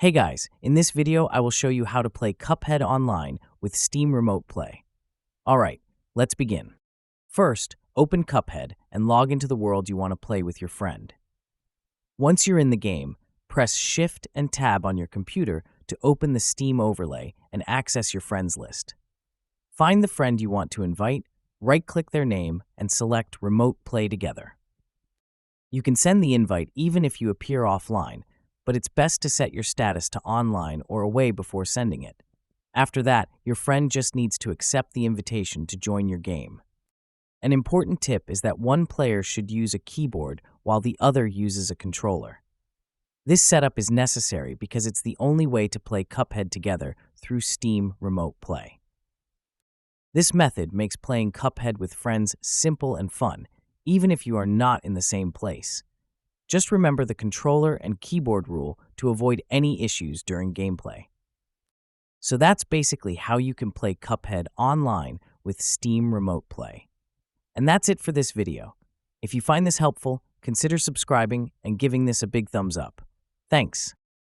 Hey guys, in this video I will show you how to play Cuphead online with Steam Remote Play. Alright, let's begin. First, open Cuphead and log into the world you want to play with your friend. Once you're in the game, press Shift and Tab on your computer to open the Steam overlay and access your friends list. Find the friend you want to invite, right-click their name, and select Remote Play Together. You can send the invite even if you appear offline, but it's best to set your status to online or away before sending it. After that, your friend just needs to accept the invitation to join your game. An important tip is that one player should use a keyboard while the other uses a controller. This setup is necessary because it's the only way to play Cuphead together through Steam Remote Play. This method makes playing Cuphead with friends simple and fun, even if you are not in the same place. Just remember the controller and keyboard rule to avoid any issues during gameplay. So that's basically how you can play Cuphead online with Steam Remote Play. And that's it for this video. If you find this helpful, consider subscribing and giving this a big thumbs up. Thanks.